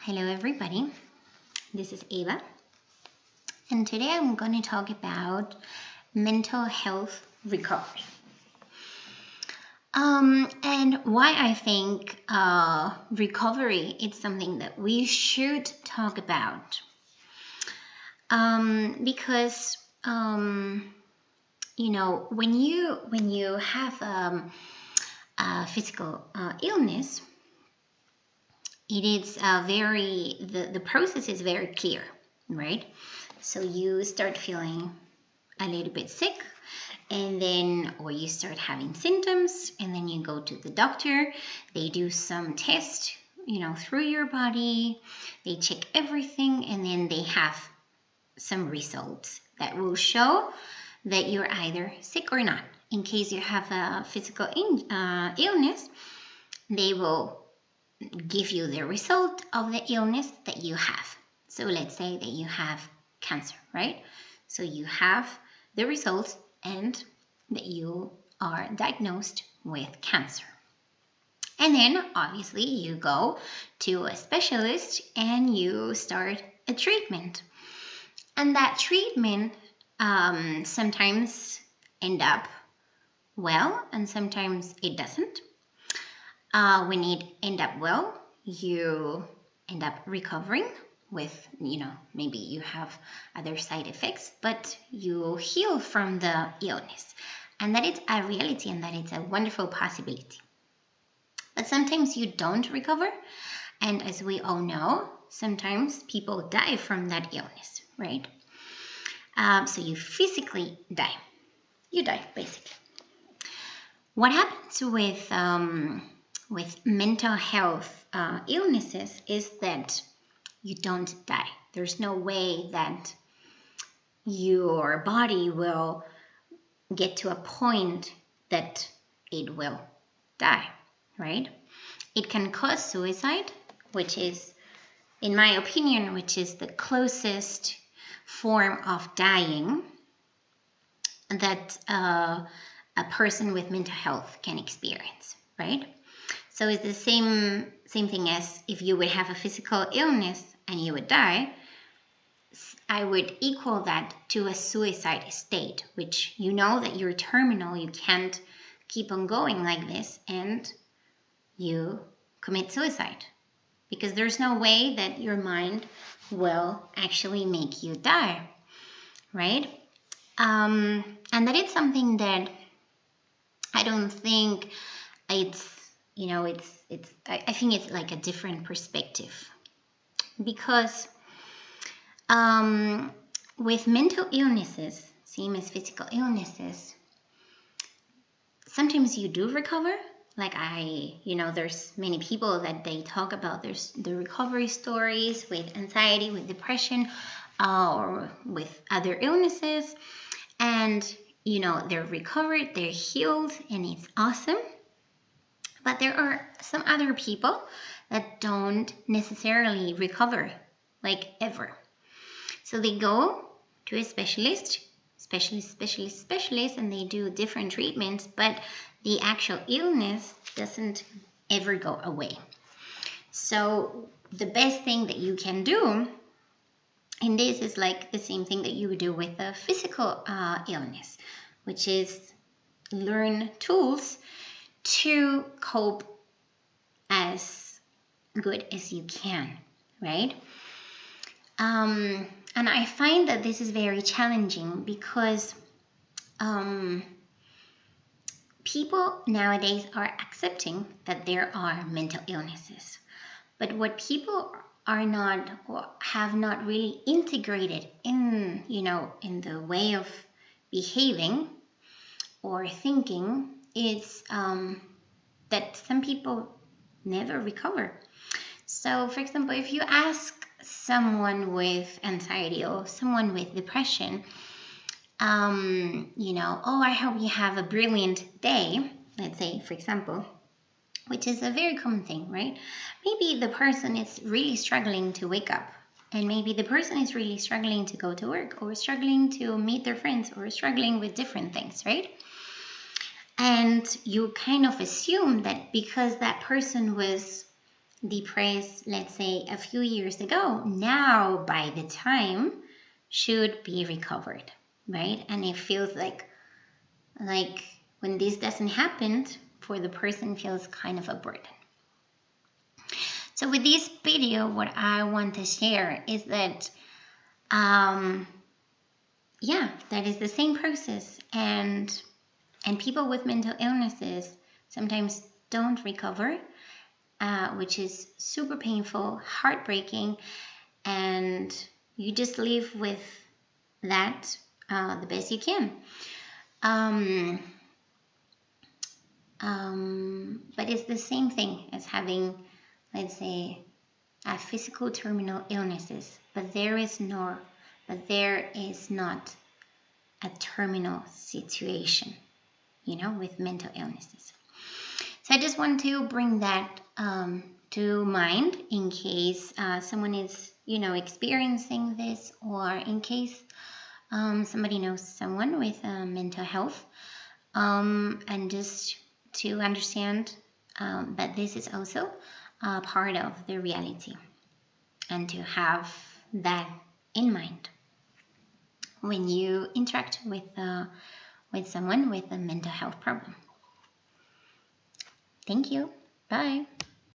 Hello everybody, this is Ava, and today I'm going to talk about mental health recovery. And why I think recovery is something that we should talk about. Because when you have a physical illness, it is the process is very clear, right? So you start feeling a little bit sick, or you start having symptoms, and then you go to the doctor. They do some tests, through your body. They check everything, and then they have some results that will show that you're either sick or not. In case you have a physical illness, they will give you the result of the illness that you have. So let's say that you have cancer, right? So you have the results and that you are diagnosed with cancer. And then obviously you go to a specialist and you start a treatment. And that treatment sometimes end up well and sometimes it doesn't. When it end up well, you end up recovering with, maybe you have other side effects, but you heal from the illness. And that is a reality and that it's a wonderful possibility. But sometimes you don't recover. And as we all know, sometimes people die from that illness, right? So you physically die. You die, basically. What happens with mental health illnesses is that you don't die. There's no way that your body will get to a point that it will die, right? It can cause suicide, which is, in my opinion, which is the closest form of dying that a person with mental health can experience, right? So it's the same thing as if you would have a physical illness and you would die. I would equal that to a suicide state, which you know that you're terminal, you can't keep on going like this, and you commit suicide. Because there's no way that your mind will actually make you die, right? And that is something that I don't think it's, I think it's like a different perspective. Because with mental illnesses, same as physical illnesses, sometimes you do recover. Like there's many people that they talk about there's the recovery stories with anxiety, with depression, or with other illnesses. And, they're recovered, they're healed, and it's awesome. But there are some other people that don't necessarily recover, like ever. So they go to a specialist, and they do different treatments, but the actual illness doesn't ever go away. So the best thing that you can do, and this is like the same thing that you would do with a physical illness, which is learn tools to cope as good as you can, right? And I find that this is very challenging because people nowadays are accepting that there are mental illnesses. But what people are not, or have not really integrated in, in the way of behaving or thinking is that some people never recover. So, for example, if you ask someone with anxiety or someone with depression, oh, I hope you have a brilliant day, let's say, for example, which is a very common thing, right? Maybe the person is really struggling to wake up, and maybe the person is really struggling to go to work, or struggling to meet their friends, or struggling with different things, right? And you kind of assume that because that person was depressed, let's say a few years ago, now by the time should be recovered, right? And it feels like when this doesn't happen, for the person feels kind of a burden. So with this video, what I want to share is that that is the same process, and people with mental illnesses sometimes don't recover, which is super painful, heartbreaking, and you just live with that the best you can. But it's the same thing as having, let's say, a physical terminal illnesses, but there is not a terminal situation, with mental illnesses. So I just want to bring that to mind in case someone is, experiencing this, or in case somebody knows someone with mental health, and just to understand that this is also part of the reality, and to have that in mind when you interact with someone with a mental health problem. Thank you. Bye.